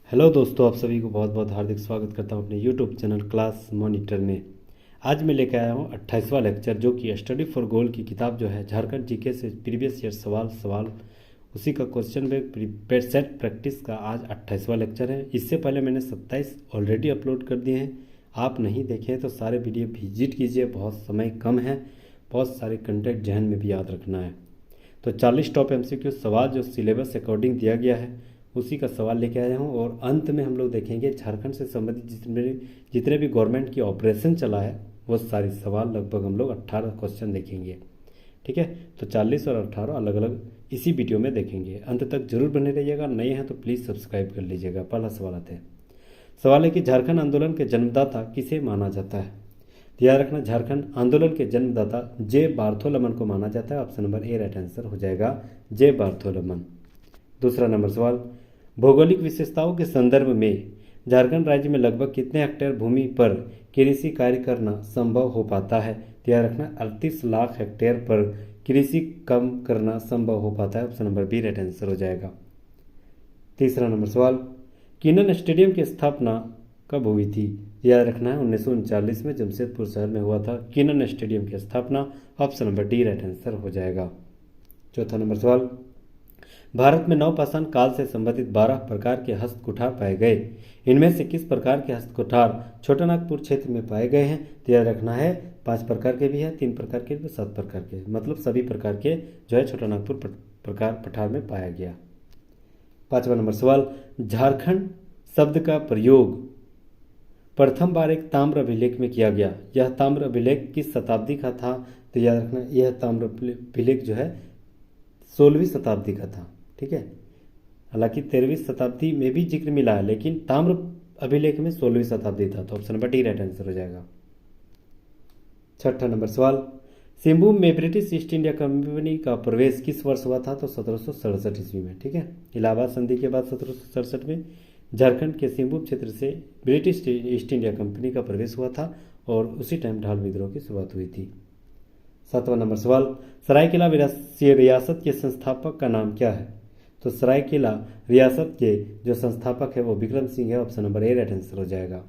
Hello दोस्तों, आप सभी को बहुत बहुत हार्दिक स्वागत करता हूं अपने यूट्यूब चैनल क्लास मॉनिटर में। आज मैं लेकर आया हूं 28वां लेक्चर, जो कि स्टडी फॉर गोल की किताब जो है झारखंड जीके से प्रीवियस ईयर सवाल उसी का क्वेश्चन बैंक सेट प्रैक्टिस का आज 28वां लेक्चर है। इससे पहले मैंने 27 ऑलरेडी अपलोड कर दिए हैं। आप नहीं देखे तो सारे वीडियो विजिट कीजिए, बहुत समय कम है, बहुत सारे कंटेंट जहन में भी याद रखना है। तो 40 टॉप MCQ सवाल जो सिलेबस अकॉर्डिंग दिया गया है उसी का सवाल लेके आया हूँ। और अंत में हम लोग देखेंगे झारखंड से संबंधित जितने भी गवर्नमेंट की ऑपरेशन चला है वो सारी सवाल, लगभग हम लोग 18 क्वेश्चन देखेंगे। ठीक है, तो 40 और 18 अलग अलग इसी वीडियो में देखेंगे। अंत तक जरूर बने रहिएगा। नए हैं तो प्लीज़ सब्सक्राइब कर लीजिएगा। पहला सवाल आते हैं। सवाल है कि झारखंड आंदोलन के जन्मदाता किसे माना जाता है। तो याद रखना, झारखंड आंदोलन के जन्मदाता जे बार्थोलमन को माना जाता है। Option number A right answer हो जाएगा, जे बार्थोलमन। दूसरा नंबर सवाल, भौगोलिक विशेषताओं के संदर्भ में झारखंड राज्य में लगभग कितने हेक्टेयर भूमि पर कृषि कार्य करना संभव हो पाता है। तो याद रखना, 38 लाख हेक्टेयर पर कृषि कम करना संभव हो पाता है। Option number B right answer हो जाएगा। तीसरा नंबर सवाल, किनन स्टेडियम की स्थापना कब हुई थी। याद रखना है 1939 में जमशेदपुर शहर में हुआ था किनन स्टेडियम की स्थापना। Option number D right answer हो जाएगा। चौथा नंबर सवाल, भारत में नवपाषाण काल से संबंधित 12 प्रकार के हस्तकुठार पाए गए। इनमें से किस प्रकार के हस्तकुठार छोटानागपुर क्षेत्र में पाए गए हैं। तो याद रखना है 5 प्रकार के भी हैं, 3 प्रकार के भी, 7 प्रकार के, मतलब सभी प्रकार के जो है छोटानागपुर प्रकार पठार में पाया गया। पांचवा नंबर सवाल, झारखंड शब्द का प्रयोग प्रथम बार एक ताम्र अभिलेख में किया गया। यह ताम्र अभिलेख किस शताब्दी का था। तो याद रखना, यह ताम्र अभिलेख जो है 16वीं शताब्दी का था। ठीक है, हालांकि 13वीं शताब्दी में भी जिक्र मिला है, लेकिन ताम्र अभिलेख में 16वीं शताब्दी था। तो option number D right answer हो जाएगा। छठा नंबर सवाल, सिंहभूम में ब्रिटिश ईस्ट इंडिया कंपनी का प्रवेश किस वर्ष हुआ था। तो 1767 ईस्वी में। ठीक है, इलाहाबाद संधि के बाद 1767 में झारखंड के सिंहभूम क्षेत्र से ब्रिटिश ईस्ट इंडिया कंपनी का प्रवेश हुआ था और उसी टाइम ढाल विद्रोह की शुरुआत हुई थी। सातवां नंबर सवाल, सरायकेला रियासत के संस्थापक का नाम क्या है। तो सरायकेला रियासत के जो संस्थापक है वो विक्रम सिंह है। Option number A right answer हो जाएगा।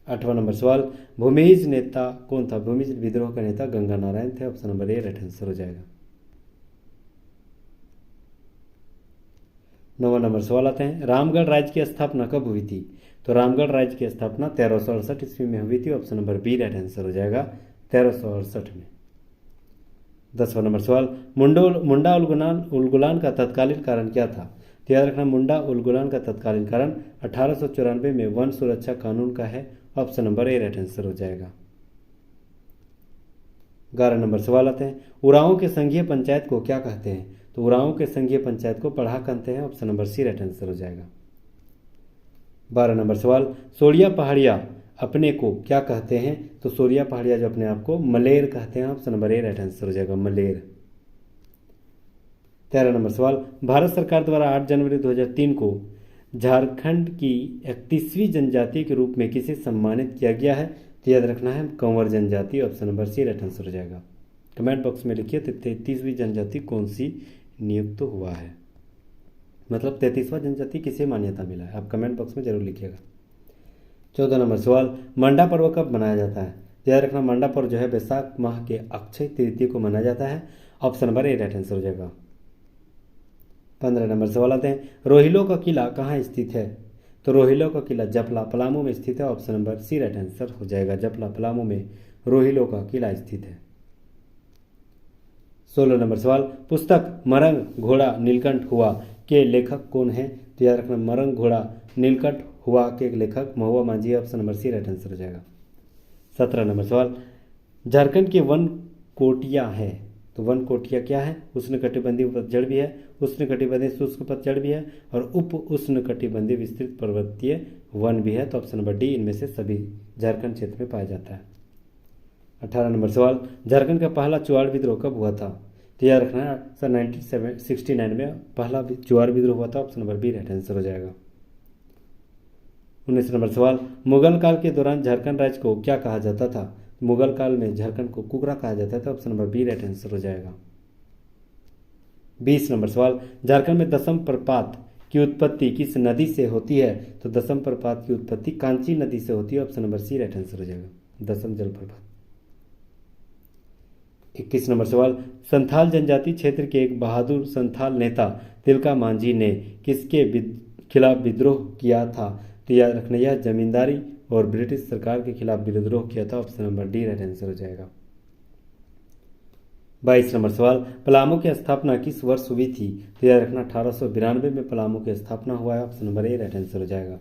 आठवां नंबर सवाल, भूमिज नेता कौन था। भूमिज विद्रोह का नेता गंगा नारायण थे। Option number A right answer हो जाएगा। 9वां नंबर सवाल आते हैं, रामगढ़ राज्य की स्थापना कब हुई थी। तो रामगढ़ राज्य की स्थापना 1368 ईस्वी में हुई थी। Option number B right answer हो जाएगा, 1368 में। 10वां नंबर सवाल, मुंडा उलगुलान का तत्कालीन कारण क्या था। तो याद रखना, मुंडा उलगुलान का तत्कालीन कारण 1894 में वन सुरक्षा कानून का है। Option number A right answer हो जाएगा। 11 नंबर सवाल आते हैं, उरांव के संघीय पंचायत को क्या कहते हैं। तो उरांव के संघीय पंचायत को पढ़ा कहते हैं। Option number C right answer हो जाएगा। 12 नंबर सवाल, सोरिया पहाड़िया अपने को क्या कहते हैं। तो सोरिया पहाड़िया जो अपने आप को मलेर कहते हैं। Option number A right answer हो जाएगा, मलेर। 13 नंबर सवाल, भारत सरकार द्वारा 8 जनवरी 2003 को झारखंड की 31वीं जनजाति के रूप में किसे सम्मानित किया गया है। तो याद रखना है कंवर जनजाति। Option number C right answer हो जाएगा। कमेंट बॉक्स में लिखिए 33वीं जनजाति कौन सी नियुक्त हुआ है, मतलब 33वां जनजाति किसे मान्यता मिला है। आप कमेंट बॉक्स में जरूर लिखिएगा। 14 नंबर सवाल, मंडा पर्व कब मनाया जाता है। याद रखना, मंडा पर्व जो है वैशाख माह के अक्षय तृतीया को मनाया जाता है। Option number A right answer हो जाएगा। 15 नंबर सवाल आते हैं, रोहिलो का किला कहाँ स्थित है। तो रोहिलो का किला जपला पलामू में स्थित है। Option number C right answer हो जाएगा, जपला पलामू में रोहिलो का किला स्थित है। 16 नंबर सवाल, पुस्तक मरंग घोड़ा नीलकंठ हुआ के लेखक कौन है। तो याद रखना, मरंग घोड़ा नीलकंठ हुआ के लेखक Mahua Manjhi. Option number C right answer हो जाएगा। 17 नंबर सवाल, झारखंड के वन कोटिया है। तो वन कोटिया क्या है। उष्णकटिबंधीय पतझड़ भी है, उष्णकटिबंधीय शुष्क पतझड़ भी है और उप उष्णकटिबंधीय विस्तृत पर्वतीय वन भी है। तो ऑप्शन नंबर डी इनमें से सभी झारखंड क्षेत्र में पाया जाता है। 18 नंबर सवाल, झारखंड का पहला चुआड़ विद्रोह कब हुआ था। तो याद रखना है सर 1969 में पहला चुआड़ विद्रोह हुआ था। Option number B right answer हो जाएगा। 19 नंबर सवाल, मुगल काल के दौरान झारखंड राज्य को क्या कहा जाता था। मुगल काल में झारखंड को कुकरा कहा जाता था। Option number B right answer हो जाएगा। 20 नंबर सवाल, झारखंड में दसम प्रपात की उत्पत्ति किस नदी से होती है? तो दसम प्रपात की उत्पत्ति कांची नदी से होती है। Option number C right answer हो जाएगा, दसम जलप्रपात। 21 नंबर सवाल, संथाल जनजाति क्षेत्र के एक बहादुर संथाल नेता तिलका मांझी ने किसके खिलाफ विद्रोह किया था? तो याद रखना, यह जमींदारी और ब्रिटिश सरकार के खिलाफ विद्रोह किया था। Option number D right answer हो जाएगा। 22 नंबर सवाल, पलामू की स्थापना किस वर्ष हुई थी? तो याद रखना 1892 में पलामू की स्थापना हुआ है। Option number A right answer हो जाएगा।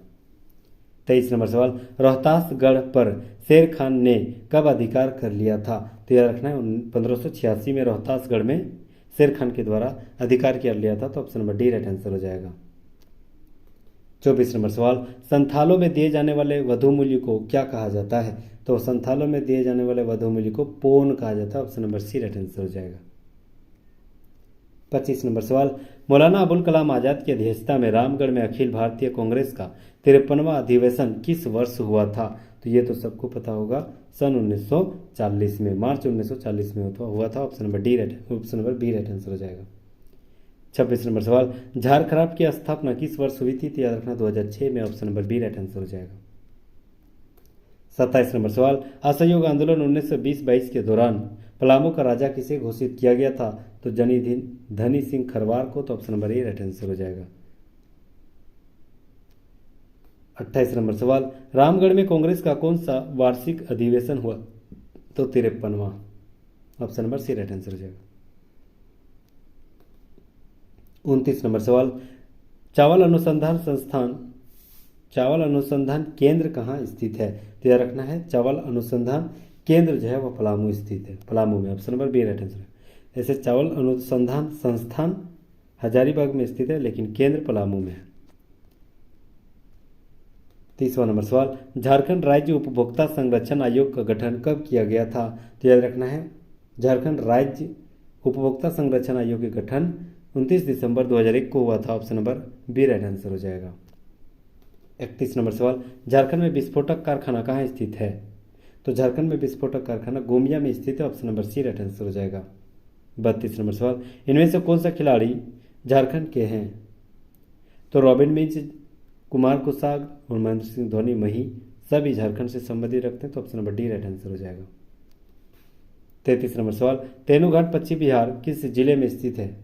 23 नंबर सवाल, रोहतासगढ़ पर शेर खान ने कब अधिकार कर लिया था? तो याद रखना 1586 में रोहतासगढ़ में शेर खान के द्वारा अधिकार कर लिया था। तो option number D right answer हो जाएगा। 24 नंबर सवाल, संथालों में दिए जाने वाले वधु मूल्य को क्या कहा जाता है? तो संथालों में दिए जाने वाले वधु मूल्य को पोन कहा जाता है। Option number C right answer हो जाएगा। 25 नंबर सवाल, मौलाना अबुल कलाम आजाद की अध्यक्षता में रामगढ़ में अखिल भारतीय कांग्रेस का 53वां अधिवेशन किस वर्ष हुआ था? तो ये तो सबको पता होगा, सन 1940 में, मार्च 1940 में हुआ था। Option number B right answer हो जाएगा। 26 नंबर सवाल, झारखंड की स्थापना किस वर्ष हुई थी? तो याद रखना 2006 में। Option number B right answer हो जाएगा। 27 नंबर सवाल, असहयोग आंदोलन 1920-22 के दौरान पलामू का राजा किसे घोषित किया गया था? तो धनी सिंह खरवार को। तो option number A right answer हो जाएगा। 28 नंबर सवाल, रामगढ़ में कांग्रेस का कौन सा वार्षिक अधिवेशन हुआ? तो 53वां। Option number C right answer हो जाएगा। 29 नंबर सवाल, चावल अनुसंधान केंद्र कहाँ स्थित है? तो यह रखना है, चावल अनुसंधान केंद्र जो है वह पलामू स्थित है, पलामू में। Option number B right answer है। ऐसे चावल अनुसंधान संस्थान हजारीबाग में स्थित है, लेकिन केंद्र पलामू में है। 30वां नंबर सवाल, झारखंड राज्य उपभोक्ता संरक्षण आयोग का गठन कब किया गया था? तो याद रखना है, झारखंड राज्य उपभोक्ता संरक्षण आयोग के गठन 29 दिसंबर 2001 को हुआ था। Option number B right answer हो जाएगा। 31 नंबर सवाल, झारखंड में विस्फोटक कारखाना कहाँ स्थित है? तो झारखंड में विस्फोटक कारखाना गोमिया में स्थित है। Option number C right answer हो जाएगा। 32 नंबर सवाल, इनमें से कौन सा खिलाड़ी झारखंड के हैं? तो रॉबिन मिंज, कुमार कुसाग और महेंद्र सिंह धोनी मही सभी झारखंड से संबंधित रखते हैं। तो option number D right answer हो जाएगा। 33 नंबर सवाल, तेनूघाट पश्चिम बिहार किस जिले में स्थित है?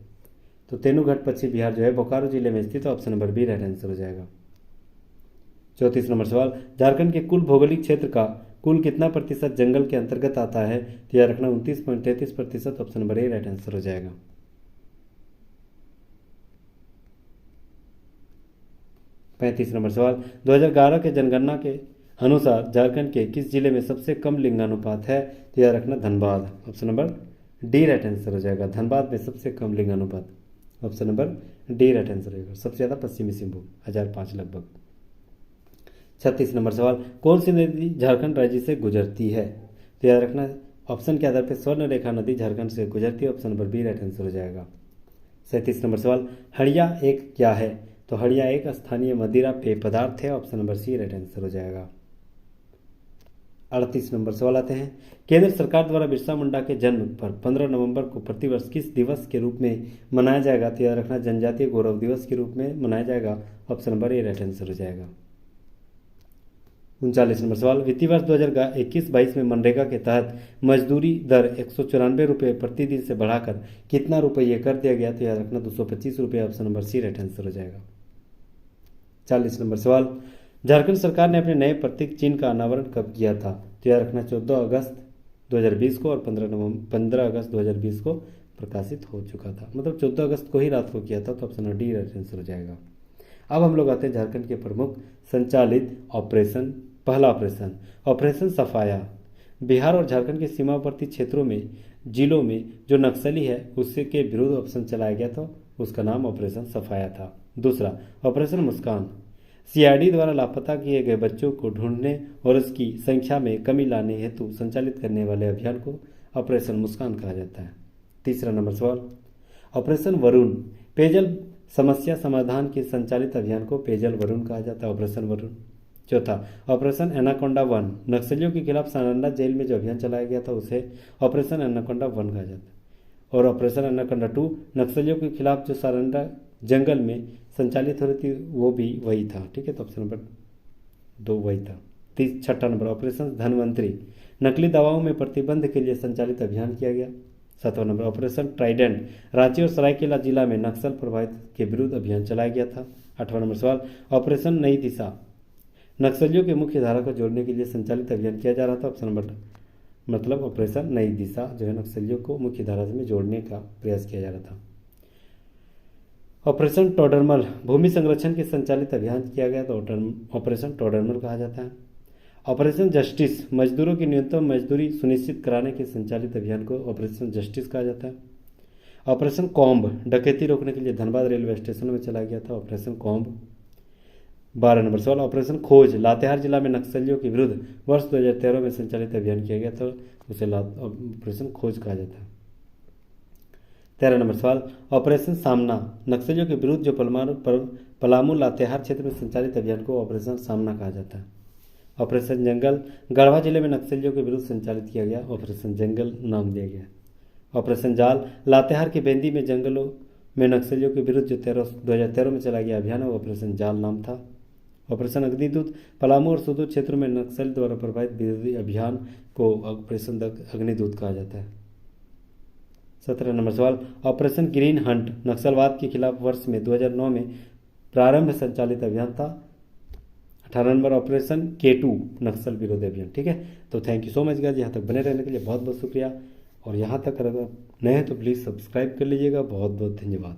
तो तेनूघाट पश्चिम बिहार जो है बोकारो जिले में स्थित है। Option number B right answer हो जाएगा। 34 नंबर सवाल, झारखंड के कुल भौगोलिक क्षेत्र का कुल कितना प्रतिशत जंगल के अंतर्गत आता है? तो याद रखना 29.33%। Option number A right answer हो जाएगा। 35 नंबर सवाल, 2011 के जनगणना के अनुसार झारखंड के किस जिले में सबसे कम लिंगानुपात है? तो याद रखना Dhanbad. Option number D right answer हो जाएगा। धनबाद में सबसे कम लिंगानुपात। Option number D right answer होगा। सबसे ज़्यादा पश्चिमी सिंहभूम 1005 लगभग। 36 नंबर सवाल, कौन सी नदी झारखंड राज्य से गुजरती है? तो याद रखना ऑप्शन के आधार पर स्वर्ण रेखा नदी झारखंड से गुजरती है। Option number B right answer हो जाएगा। 37 नंबर सवाल, हड़िया एक क्या है? तो हड़िया एक स्थानीय मदिरा पेय पदार्थ है। Option number C right answer हो जाएगा। 38 नंबर सवाल आते हैं, केंद्र सरकार द्वारा बिरसा मुंडा के जन्म पर 15 नवंबर को प्रतिवर्ष किस दिवस के रूप में मनाया जाएगा? तो याद रखना जनजातीय गौरव दिवस के रूप में मनाया जाएगा। Option number A right answer हो जाएगा। 39 नंबर सवाल, वित्तीय वर्ष 2021-22 में मनरेगा के तहत मजदूरी दर 194 रुपये प्रतिदिन से बढ़ाकर कितना रुपये कर दिया गया? तो याद रखना 225 रुपये। Option number C right answer हो जाएगा। 40 नंबर सवाल, झारखंड सरकार ने अपने नए प्रतीक चिन्ह का अनावरण कब किया था? तो याद रखना 14 अगस्त 2020 को और 15 अगस्त 2020 को प्रकाशित हो चुका था। मतलब 14 अगस्त को ही रात को किया था। तो ऑप्शन डी राइट आंसर हो जाएगा। अब हम लोग आते हैं झारखंड के प्रमुख संचालित ऑपरेशन। पहला ऑपरेशन सफाया। बिहार और झारखंड के सीमावर्ती क्षेत्रों में जिलों में जो नक्सली है उससे के विरुद्ध ऑप्शन चलाया गया था, उसका नाम ऑपरेशन सफाया था। दूसरा ऑपरेशन मुस्कान, सीआईडी द्वारा लापता किए गए बच्चों को ढूंढने और उसकी संख्या में कमी लाने हेतु संचालित करने वाले अभियान को ऑपरेशन मुस्कान कहा जाता है। तीसरा नंबर सवाल, ऑपरेशन वरुण, पेयजल समस्या समाधान के संचालित अभियान को पेयजल वरुण कहा जाता है। ऑपरेशन वरुण। चौथा ऑपरेशन एनाकोंडा 1, नक्सलियों के खिलाफ सारंडा जेल में जो अभियान चलाया गया था उसे ऑपरेशन एनाकोंडा 1 कहा जाता है। और ऑपरेशन एनाकोंडा 2, नक्सलियों के खिलाफ जो सारंडा जंगल में संचालित हो रही थी वो भी वही था। ठीक है, तो ऑप्शन नंबर 2 वही था। 6ठा नंबर ऑपरेशन धनवंतरी, नकली दवाओं में प्रतिबंध के लिए संचालित अभियान किया गया। 7वां नंबर ऑपरेशन ट्राइडेंट, रांची और सरायकेला जिला में नक्सल प्रभावित के विरुद्ध अभियान चलाया गया था। 8वां नंबर सवाल ऑपरेशन नई दिशा, नक्सलियों के मुख्य धारा को जोड़ने के लिए संचालित अभियान किया जा रहा था। ऑप्शन नंबर मतलब ऑपरेशन नई दिशा जो है नक्सलियों को मुख्य धारा में जोड़ने का प्रयास किया जा रहा था। ऑपरेशन टोडरमल, भूमि संरक्षण के संचालित अभियान किया गया तो ऑपरेशन टोडरमल कहा जाता है। ऑपरेशन जस्टिस, मजदूरों की न्यूनतम मजदूरी सुनिश्चित कराने के संचालित अभियान को ऑपरेशन जस्टिस कहा जाता है। ऑपरेशन कॉम्ब, डकैती रोकने के लिए धनबाद रेलवे स्टेशन में चलाया गया था। Operation comb. 12 नंबर सवाल ऑपरेशन खोज, लातेहार जिला में नक्सलियों के विरुद्ध वर्ष 2013 में संचालित अभियान किया गया था, उसे ऑपरेशन खोज कहा जाता है। 13 नंबर सवाल ऑपरेशन सामना, नक्सलियों के विरुद्ध जो पलामू लातेहार क्षेत्र में संचालित अभियान को ऑपरेशन सामना कहा जाता है। ऑपरेशन जंगल, गढ़वा जिले में नक्सलियों के विरुद्ध संचालित किया गया, ऑपरेशन जंगल नाम दिया गया। ऑपरेशन जाल, लातेहार की बेंदी में जंगलों में नक्सलियों के विरुद्ध जो 2013 में चलाया गया अभियान है ऑपरेशन जाल नाम था। ऑपरेशन अग्निदूत, पलामू और सुदूर क्षेत्रों में नक्सल द्वारा प्रभावित विरोधी अभियान को ऑपरेशन अग्निदूत कहा जाता है। 17 नंबर सवाल ऑपरेशन ग्रीन हंट, नक्सलवाद के खिलाफ वर्ष में 2009 में प्रारंभ संचालित अभियान था। 18 नंबर ऑपरेशन K2, नक्सल विरोधी अभियान। ठीक है, तो thank you so much guys, यहाँ तक बने रहने के लिए बहुत बहुत शुक्रिया। और यहाँ तक अगर नए हैं तो प्लीज़ सब्सक्राइब कर लीजिएगा। बहुत बहुत धन्यवाद।